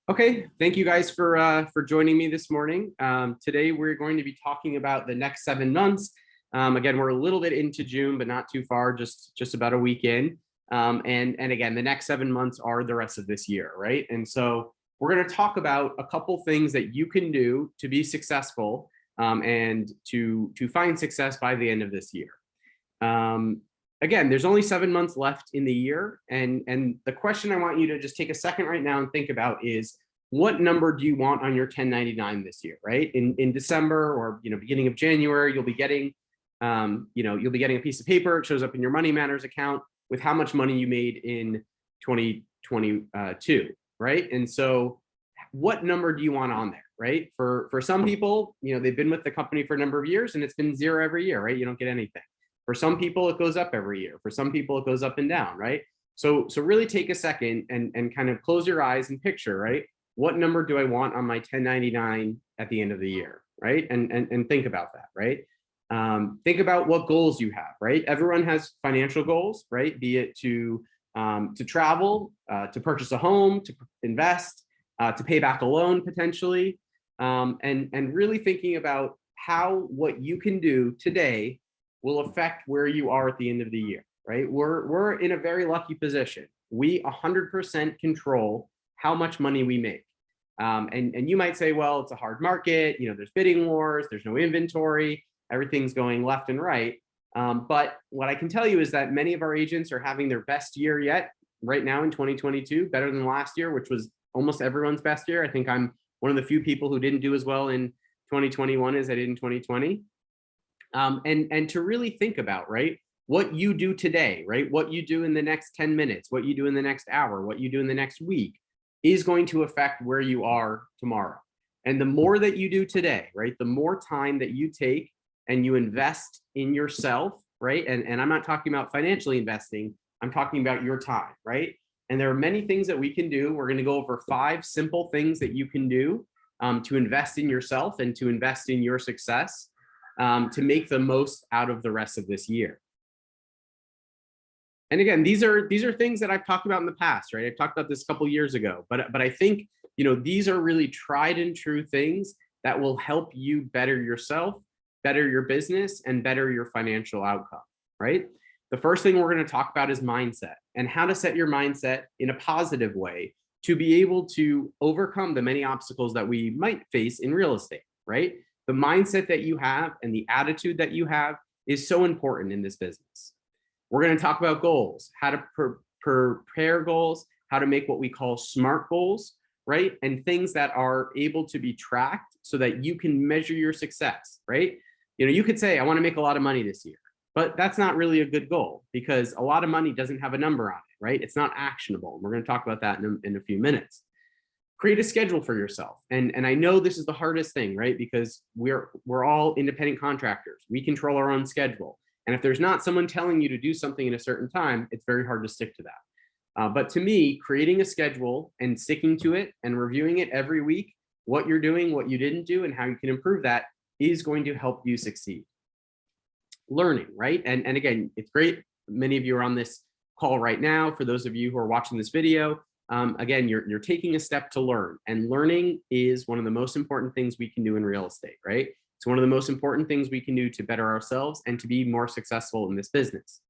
Okay, thank you guys for joining me this morning. Today we're going to be talking about the next 7 months. Again, we're a little bit into June, but not too far, just about a week in. And again, the next 7 months are the rest of this year, right? And so we're going to talk about a couple things that you can do to be successful and to find success by the end of this year. Again, there's only 7 months left in the year. And the question I want you to just take a second right now and think about is, what number do you want on your 1099 this year, right? In December or beginning of January, you'll be getting you'll be getting a piece of paper. It shows up in your Money Matters account with how much money you made in 2022, right? And so what number do you want on there, right? For some people, they've been with the company for a number of years and it's been zero every year, right? You don't get anything. For some people, it goes up every year. For some people, it goes up and down, right? So really take a second and kind of close your eyes and picture, right? What number do I want on my 1099 at the end of the year, right? And think about that, right? Think about what goals you have, right? Everyone has financial goals, right? Be it to travel, to purchase a home, to invest, to pay back a loan potentially, and really thinking about how what you can do today will affect where you are at the end of the year, right? We're in a very lucky position. We 100% control how much money we make. And you might say, well, it's a hard market, there's bidding wars, there's no inventory, everything's going left and right. But what I can tell you is that many of our agents are having their best year yet right now in 2022, better than last year, which was almost everyone's best year. I think I'm one of the few people who didn't do as well in 2021 as I did in 2020. And to really think about, right, what you do today, right, what you do in the next 10 minutes, what you do in the next hour, what you do in the next week is going to affect where you are tomorrow. And the more that you do today, right, the more time that you take and you invest in yourself, right, and I'm not talking about financially investing, I'm talking about your time, right? And there are many things that we can do. We're going to go over 5 simple things that you can do to invest in yourself and to invest in your success, to make the most out of the rest of this year. And again, these are things that I've talked about in the past, right? I've talked about this a couple years ago, but I think these are really tried and true things that will help you better yourself, better your business, and better your financial outcome, right? The first thing we're going to talk about is mindset and how to set your mindset in a positive way to be able to overcome the many obstacles that we might face in real estate, right? The mindset that you have and the attitude that you have is so important in this business. We're going to talk about goals, how to prepare goals, how to make what we call SMART goals, right? And things that are able to be tracked so that you can measure your success, right? You could say, I want to make a lot of money this year, but that's not really a good goal because a lot of money doesn't have a number on it, right? It's not actionable. We're going to talk about that in a few minutes. Create a schedule for yourself. And I know this is the hardest thing, right? Because we're all independent contractors. We control our own schedule. And if there's not someone telling you to do something in a certain time, it's very hard to stick to that. But to me, creating a schedule and sticking to it and reviewing it every week, what you're doing, what you didn't do, and how you can improve that is going to help you succeed. Learning, right? And again, it's great. Many of you are on this call right now. For those of you who are watching this video, again, you're taking a step to learn, and learning is one of the most important things we can do in real estate, right? It's one of the most important things we can do to better ourselves and to be more successful in this business.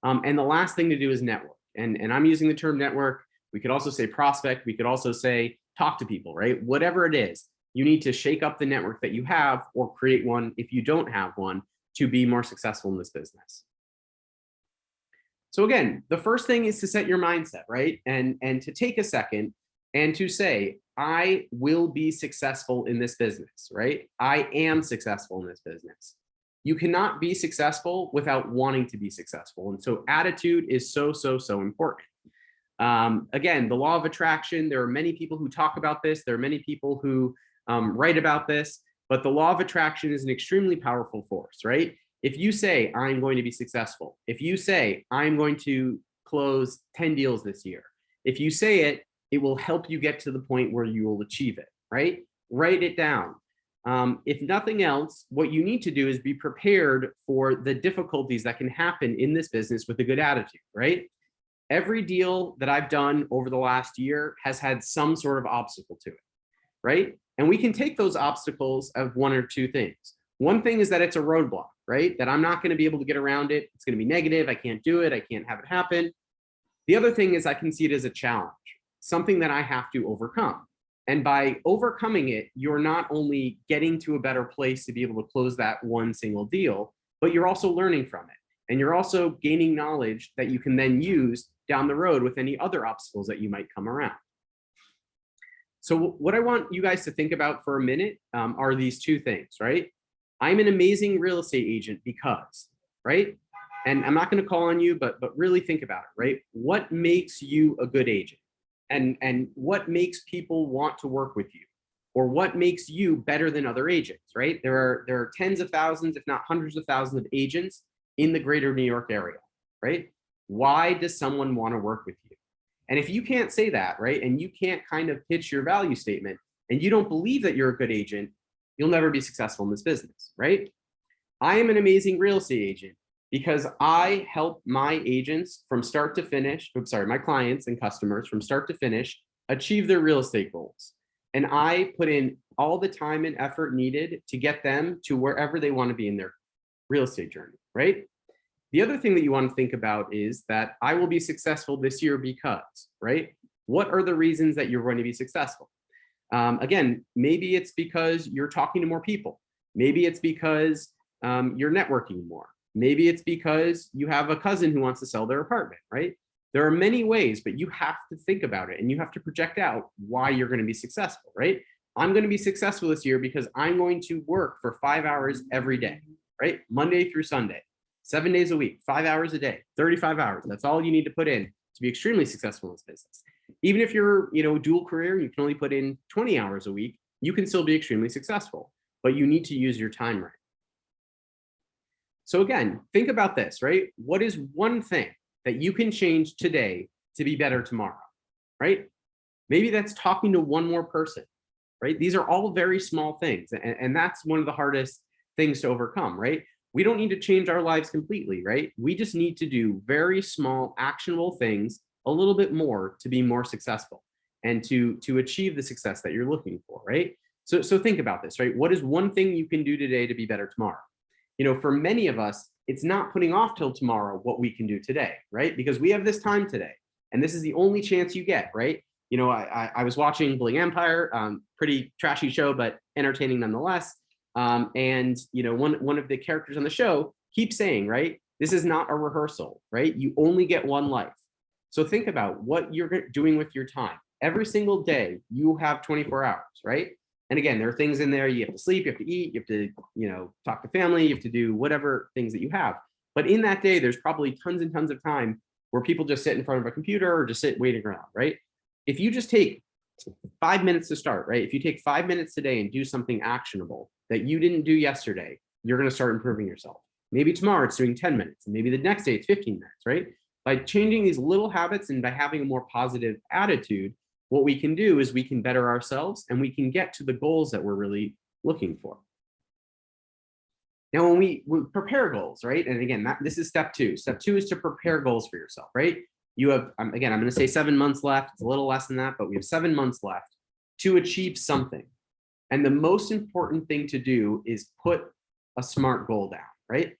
And the last thing to do is network. And I'm using the term network. We could also say prospect. We could also say talk to people, right? Whatever it is, you need to shake up the network that you have or create one if you don't have one to be more successful in this business. So again, the first thing is to set your mindset, right? And to take a second and to say, I will be successful in this business, right? I am successful in this business. You cannot be successful without wanting to be successful. And so attitude is so important. Again, the law of attraction, there are many people who talk about this. There are many people who write about this, but the law of attraction is an extremely powerful force, right? If you say, I'm going to be successful, if you say, I'm going to close 10 deals this year, if you say it, it will help you get to the point where you will achieve it, right? Write it down. If nothing else, what you need to do is be prepared for the difficulties that can happen in this business with a good attitude, right? Every deal that I've done over the last year has had some sort of obstacle to it, right? And we can take those obstacles of one or two things. One thing is that it's a roadblock, right? That I'm not going to be able to get around it. It's going to be negative. I can't do it. I can't have it happen. The other thing is I can see it as a challenge, something that I have to overcome. And by overcoming it, you're not only getting to a better place to be able to close that one single deal, but you're also learning from it. And you're also gaining knowledge that you can then use down the road with any other obstacles that you might come around. So what I want you guys to think about for a minute are these two things, right? I'm an amazing real estate agent because, right? And I'm not going to call on you, but really think about it, right? What makes you a good agent? And what makes people want to work with you? Or what makes you better than other agents, right? There are tens of thousands, if not hundreds of thousands of agents in the greater New York area, right? Why does someone want to work with you? And if you can't say that, right, and you can't kind of pitch your value statement and you don't believe that you're a good agent, you'll never be successful in this business, right? I am an amazing real estate agent because I help my agents from start to finish, my clients and customers from start to finish achieve their real estate goals. And I put in all the time and effort needed to get them to wherever they want to be in their real estate journey, right? The other thing that you want to think about is that I will be successful this year because, right? What are the reasons that you're going to be successful? Again, maybe it's because you're talking to more people. Maybe it's because you're networking more. Maybe it's because you have a cousin who wants to sell their apartment, right? There are many ways, but you have to think about it and you have to project out why you're going to be successful, right? I'm going to be successful this year because I'm going to work for 5 hours every day, right? Monday through Sunday, 7 days a week, 5 hours a day, 35 hours. That's all you need to put in to be extremely successful in this business. Even if you're, dual career, you can only put in 20 hours a week, you can still be extremely successful, but you need to use your time right. So again, think about this, right? What is one thing that you can change today to be better tomorrow, right? Maybe that's talking to one more person, right? These are all very small things. And that's one of the hardest things to overcome, right? We don't need to change our lives completely, right? We just need to do very small, actionable things a little bit more to be more successful and to achieve the success that you're looking for, right? So think about this, right? What is one thing you can do today to be better tomorrow? For many of us, it's not putting off till tomorrow what we can do today, right? Because we have this time today, and this is the only chance you get, right? I was watching Bling Empire, pretty trashy show, but entertaining nonetheless. And one of the characters on the show keeps saying, right, this is not a rehearsal, right? You only get one life. So think about what you're doing with your time. Every single day, you have 24 hours, right? And again, there are things in there, you have to sleep, you have to eat, you have to, talk to family, you have to do whatever things that you have. But in that day, there's probably tons and tons of time where people just sit in front of a computer or just sit waiting around, right? If you just take 5 minutes to start, right? If you take 5 minutes today and do something actionable that you didn't do yesterday, you're going to start improving yourself. Maybe tomorrow it's doing 10 minutes, and maybe the next day it's 15 minutes, right? By changing these little habits and by having a more positive attitude, what we can do is we can better ourselves and we can get to the goals that we're really looking for. Now, when we prepare goals, right? And again, this is step two. Step two is to prepare goals for yourself, right? You have, again, I'm going to say 7 months left. It's a little less than that, but we have 7 months left to achieve something. And the most important thing to do is put a SMART goal down, right?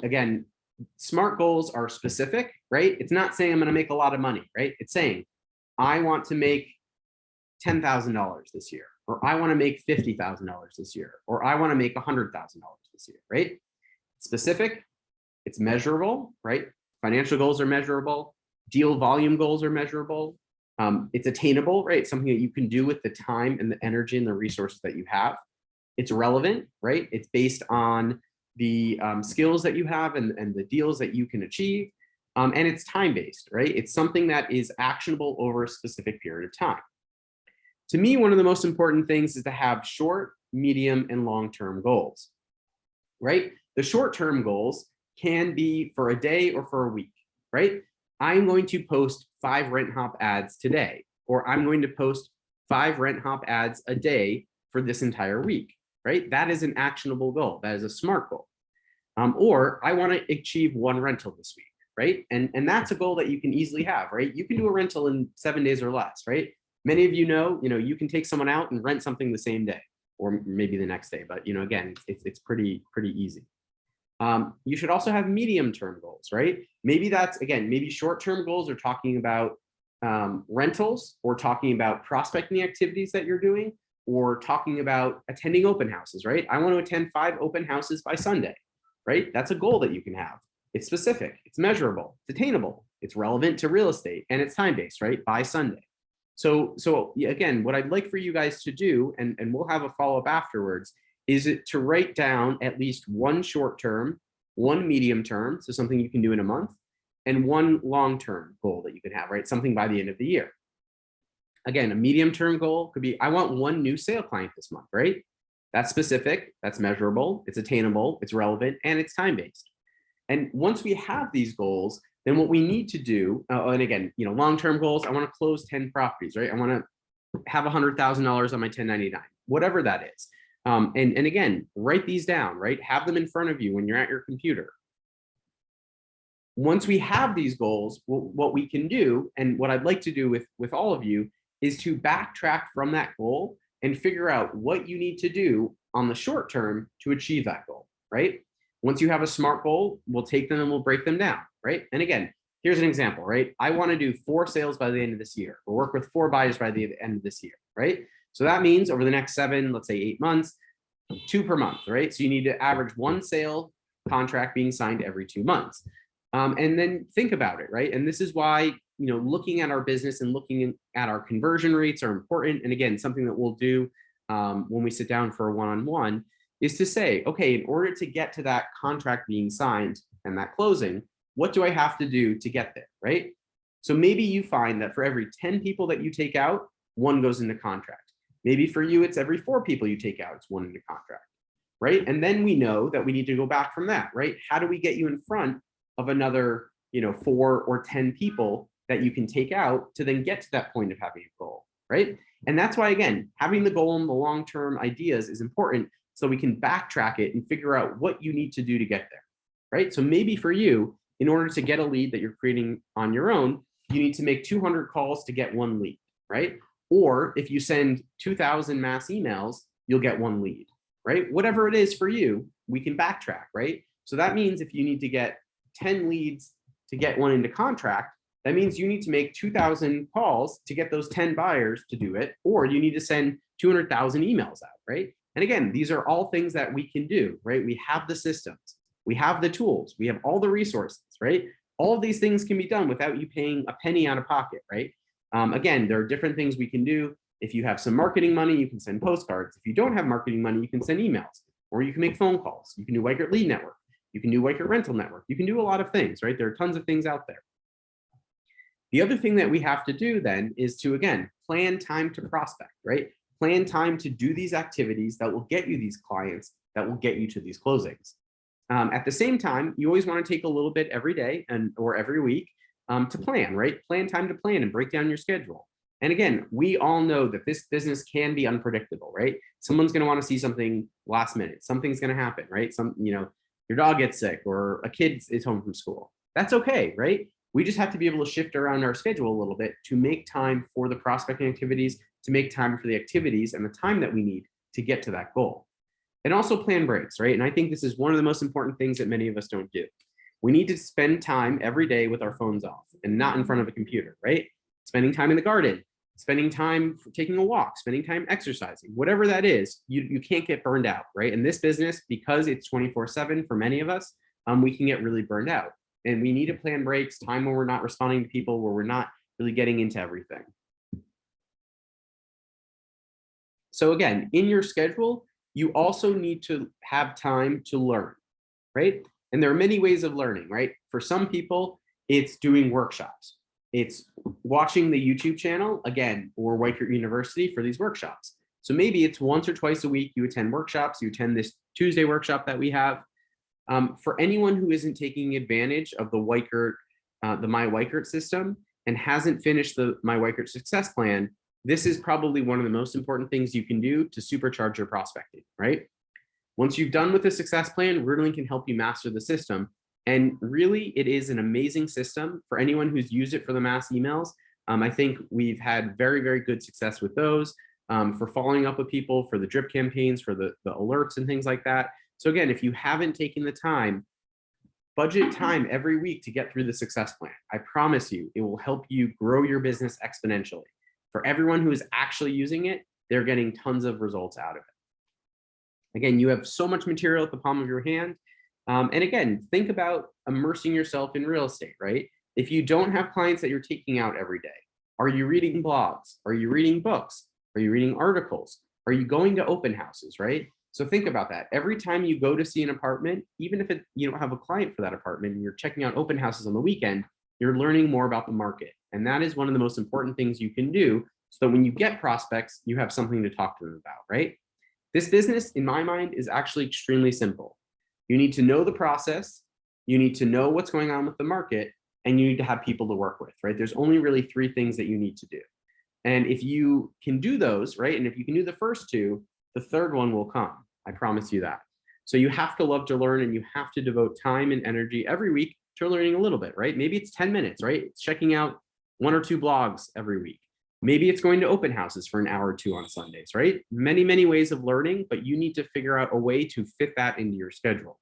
Again, SMART goals are specific, right? It's not saying I'm going to make a lot of money, right? It's saying I want to make $10,000 this year, or I want to make $50,000 this year, or I want to make $100,000 this year, right? It's specific, it's measurable, right? Financial goals are measurable, deal volume goals are measurable. It's attainable, right? It's something that you can do with the time and the energy and the resources that you have. It's relevant, right? It's based on the skills that you have and the deals that you can achieve. And it's time-based, right? It's something that is actionable over a specific period of time. To me, one of the most important things is to have short, medium, and long-term goals, right? The short-term goals can be for a day or for a week, right? I'm going to post 5 RentHop ads today, or I'm going to post 5 RentHop ads a day for this entire week, right? That is an actionable goal. That is a SMART goal. Or I want to achieve 1 rental this week, right? And that's a goal that you can easily have, right? You can do a rental in 7 days or less, right? Many of you can take someone out and rent something the same day or maybe the next day, but again, it's pretty easy. You should also have medium-term goals, right? Maybe that's, again, maybe short-term goals are talking about rentals or talking about prospecting activities that you're doing or talking about attending open houses, right? I want to attend 5 open houses by Sunday, right? That's a goal that you can have. It's specific, it's measurable, it's attainable, it's relevant to real estate, and it's time-based, right? By Sunday. So again, what I'd like for you guys to do, and we'll have a follow-up afterwards, is it to write down at least one short term, one medium term, so something you can do in a month, and one long-term goal that you can have, right? Something by the end of the year. Again, a medium-term goal could be, I want 1 new sale client this month, right? That's specific, that's measurable, it's attainable, it's relevant, and it's time-based. And once we have these goals, then what we need to do, and again, long-term goals, I want to close 10 properties, right? I want to have $100,000 on my 1099, whatever that is. And again, write these down, right? Have them in front of you when you're at your computer. Once we have these goals, what we can do, and what I'd like to do with all of you, is to backtrack from that goal and figure out what you need to do on the short term to achieve that goal, right? Once you have a SMART goal, we'll take them and we'll break them down, right? And again, here's an example, right? I want to do 4 sales by the end of this year, or work with 4 buyers by the end of this year, right? So that means over the next 7, let's say 8 months, 2 per month, right? So you need to average 1 sale contract being signed every 2 months. And then think about it, right? And this is why, looking at our business and looking at our conversion rates are important. And again, something that we'll do when we sit down for a one-on-one is to say, okay, in order to get to that contract being signed and that closing, what do I have to do to get there, right? So maybe you find that for every 10 people that you take out, 1 goes into contract. Maybe for you, it's every 4 people you take out, it's 1 into contract, right? And then we know that we need to go back from that, right? How do we get you in front of another, 4 or 10 people that you can take out to then get to that point of having a goal, right? And that's why, again, having the goal and the long-term ideas is important so we can backtrack it and figure out what you need to do to get there, right? So maybe for you, in order to get a lead that you're creating on your own, you need to make 200 calls to get 1 lead, right? Or if you send 2,000 mass emails, you'll get 1 lead, right? Whatever it is for you, we can backtrack, right? So that means if you need to get 10 leads to get 1 into contract, that means you need to make 2,000 calls to get those 10 buyers to do it, or you need to send 200,000 emails out, right? And again, these are all things that we can do, right? We have the systems, we have the tools, we have all the resources, right? All of these things can be done without you paying a penny out of pocket, right? Again, there are different things we can do. If you have some marketing money, you can send postcards. If you don't have marketing money, you can send emails, or you can make phone calls. You can do Weichert Lead Network. You can do Weichert Rental Network. You can do a lot of things, right? There are tons of things out there. The other thing that we have to do then is to, again, plan time to prospect, right? Plan time to do these activities that will get you these clients, that will get you to these closings. At the same time, you always want to take a little bit every day or every week to plan, right? Plan time to plan and break down your schedule. And again, we all know that this business can be unpredictable, right? Someone's going to want to see something last minute. Something's going to happen, right? Your dog gets sick or a kid is home from school. That's okay, right? We just have to be able to shift around our schedule a little bit to make time for the prospecting activities, to make time for the activities and the time that we need to get to that goal. And also plan breaks, right? And I think this is one of the most important things that many of us don't do. We need to spend time every day with our phones off and not in front of a computer, right? Spending time in the garden, spending time taking a walk, spending time exercising, whatever that is, you can't get burned out, right? In this business, because it's 24/7 for many of us, we can get really burned out. And we need to plan breaks, time when we're not responding to people, where we're not really getting into everything. So again, in your schedule, you also need to have time to learn, right? And there are many ways of learning, right? For some people, it's doing workshops. It's watching the YouTube channel, again, or Weichert University for these workshops. So maybe it's once or twice a week you attend workshops, you attend this Tuesday workshop that we have. For anyone who isn't taking advantage of the My Weichert system and hasn't finished the My Weichert Success Plan, this is probably one of the most important things you can do to supercharge your prospecting, right? Once you've done with the success plan, Ritalin can help you master the system. And really, it is an amazing system for anyone who's used it for the mass emails. I think we've had very, very good success with those, for following up with people, for the drip campaigns, for the alerts and things like that. So again, if you haven't taken the time, budget time every week to get through the success plan. I promise you, it will help you grow your business exponentially. For everyone who is actually using it, they're getting tons of results out of it. Again, you have so much material at the palm of your hand. And again, think about immersing yourself in real estate, right? If you don't have clients that you're taking out every day, are you reading blogs? Are you reading books? Are you reading articles? Are you going to open houses, right? So think about that. Every time you go to see an apartment, even if you don't have a client for that apartment and you're checking out open houses on the weekend, you're learning more about the market. And that is one of the most important things you can do so that when you get prospects, you have something to talk to them about, right? This business, in my mind, is actually extremely simple. You need to know the process, you need to know what's going on with the market, and you need to have people to work with, right? There's only really 3 things that you need to do. And if you can do those, right? And if you can do the first 2, the third one will come. I promise you that. So you have to love to learn, and you have to devote time and energy every week to learning a little bit, right? Maybe it's 10 minutes, right? It's checking out 1 or 2 blogs every week. Maybe it's going to open houses for an hour or 2 on Sundays, right? Many, many ways of learning, but you need to figure out a way to fit that into your schedule.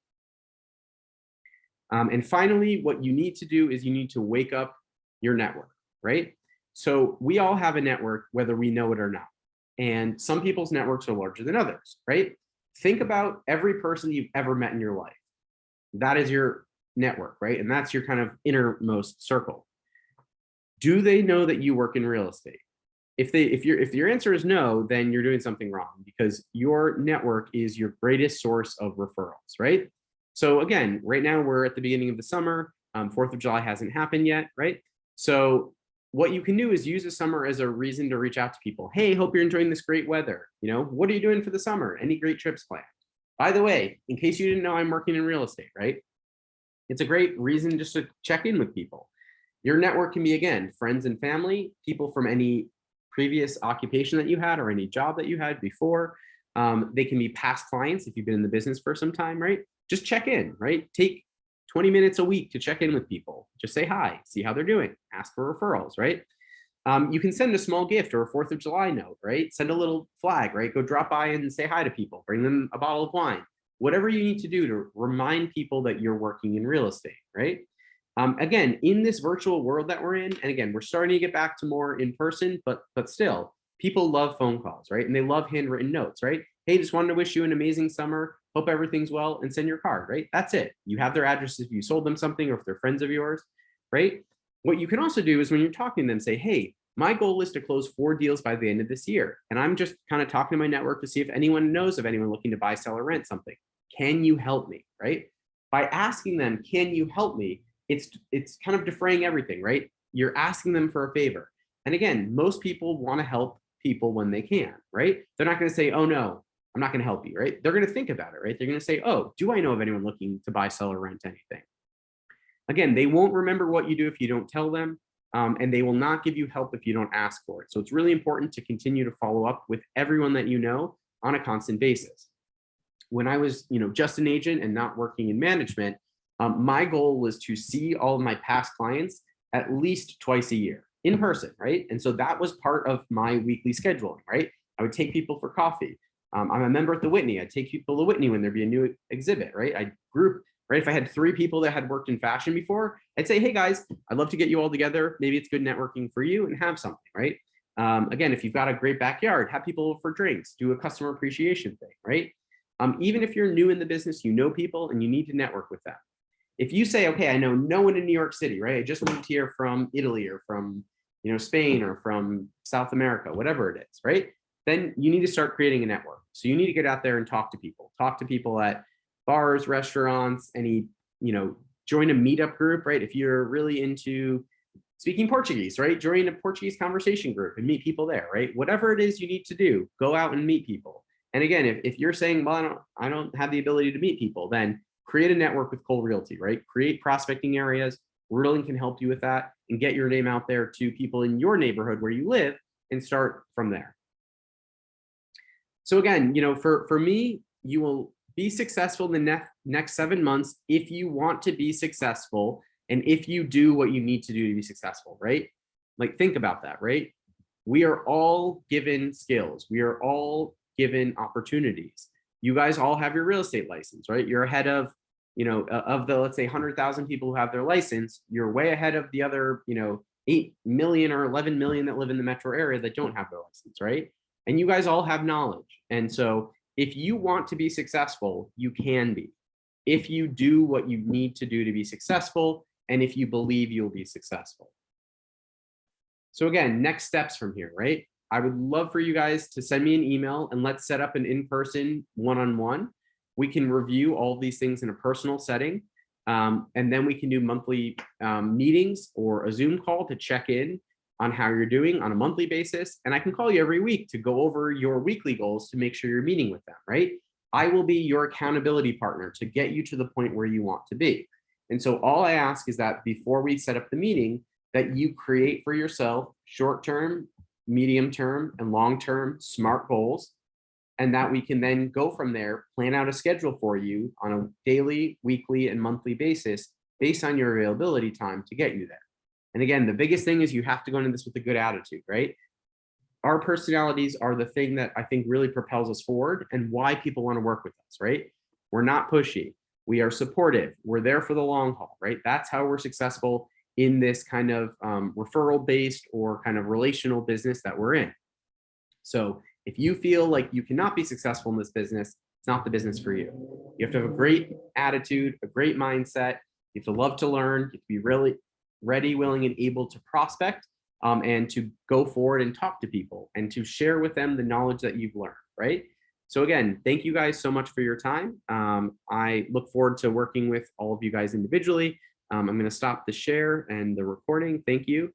And finally, what you need to do is you need to wake up your network, right? So we all have a network, whether we know it or not. And some people's networks are larger than others, right? Think about every person you've ever met in your life. That is your network, right? And that's your kind of innermost circle. Do they know that you work in real estate? If your answer is no, then you're doing something wrong, because your network is your greatest source of referrals, right? So again, right now we're at the beginning of the summer. 4th of July hasn't happened yet, right? So what you can do is use the summer as a reason to reach out to people. Hey, hope you're enjoying this great weather. You know, what are you doing for the summer? Any great trips planned? By the way, in case you didn't know, I'm working in real estate, right? It's a great reason just to check in with people. Your network can be, again, friends and family, people from any previous occupation that you had or any job that you had before. They can be past clients if you've been in the business for some time, right? Just check in, right? Take 20 minutes a week to check in with people. Just say hi, see how they're doing, ask for referrals, right? You can send a small gift or a 4th of July note, right? Send a little flag, right? Go drop by and say hi to people, bring them a bottle of wine, whatever you need to do to remind people that you're working in real estate, right? Again, in this virtual world that we're in, and again, we're starting to get back to more in person, but still, people love phone calls, right? And they love handwritten notes, right? Hey, just wanted to wish you an amazing summer. Hope everything's well, and send your card, right? That's it. You have their address if you sold them something or if they're friends of yours, right? What you can also do is when you're talking to them, say, hey, my goal is to close 4 deals by the end of this year. And I'm just kind of talking to my network to see if anyone knows of anyone looking to buy, sell, or rent something. Can you help me, right? By asking them, can you help me? It's kind of defraying everything, right? You're asking them for a favor. And again, most people want to help people when they can, right? They're not going to say, oh no, I'm not going to help you, right? They're going to think about it, right? They're going to say, oh, do I know of anyone looking to buy, sell, or rent anything? Again, they won't remember what you do if you don't tell them, and they will not give you help if you don't ask for it. So it's really important to continue to follow up with everyone that you know on a constant basis. When I was, just an agent and not working in management, my goal was to see all of my past clients at least twice a year in person, right? And so that was part of my weekly scheduling, right? I would take people for coffee. I'm a member at the Whitney. I'd take people to Whitney when there'd be a new exhibit, right? I'd group, right? If I had 3 people that had worked in fashion before, I'd say, hey guys, I'd love to get you all together. Maybe it's good networking for you and have something, right? Again, if you've got a great backyard, have people over for drinks, do a customer appreciation thing, right? Even if you're new in the business, you know people and you need to network with them. If you say, okay, I know no one in New York City, right? I just moved here from Italy or from, Spain or from South America, whatever it is, right? Then you need to start creating a network. So you need to get out there and talk to people at bars, restaurants, join a meetup group, right? If you're really into speaking Portuguese, right? Join a Portuguese conversation group and meet people there, right? Whatever it is you need to do, go out and meet people. And again, if you're saying, well, I don't have the ability to meet people, then create a network with Cole Realty, right? Create prospecting areas. Whirling can help you with that and get your name out there to people in your neighborhood where you live and start from there. So again, for me, you will be successful in the next 7 months if you want to be successful and if you do what you need to do to be successful, right? Like, think about that, right? We are all given skills. We are all given opportunities. You guys all have your real estate license, right? You're ahead of, of the, let's say, 100,000 people who have their license, you're way ahead of the other, 8 million or 11 million that live in the metro area that don't have their license, right? And you guys all have knowledge. And so if you want to be successful, you can be. If you do what you need to do to be successful, and if you believe you'll be successful. So again, next steps from here, right? I would love for you guys to send me an email and let's set up an in-person one-on-one. We can review all these things in a personal setting. And then we can do monthly meetings or a Zoom call to check in on how you're doing on a monthly basis. And I can call you every week to go over your weekly goals to make sure you're meeting with them, right? I will be your accountability partner to get you to the point where you want to be. And so all I ask is that before we set up the meeting, that you create for yourself short-term, medium-term, and long-term SMART goals, and that we can then go from there, plan out a schedule for you on a daily, weekly, and monthly basis based on your availability time to get you there. And again, the biggest thing is you have to go into this with a good attitude, right? Our personalities are the thing that I think really propels us forward and why people want to work with us, right? We're not pushy. We are supportive. We're there for the long haul, right? That's how we're successful in this kind of referral-based or kind of relational business that we're in. So if you feel like you cannot be successful in this business, it's not the business for you. You have to have a great attitude, a great mindset. You have to love to learn. You have to be really ready, willing, and able to prospect and to go forward and talk to people and to share with them the knowledge that you've learned, right? So again, thank you guys so much for your time. I look forward to working with all of you guys individually. I'm going to stop the share and the recording. Thank you.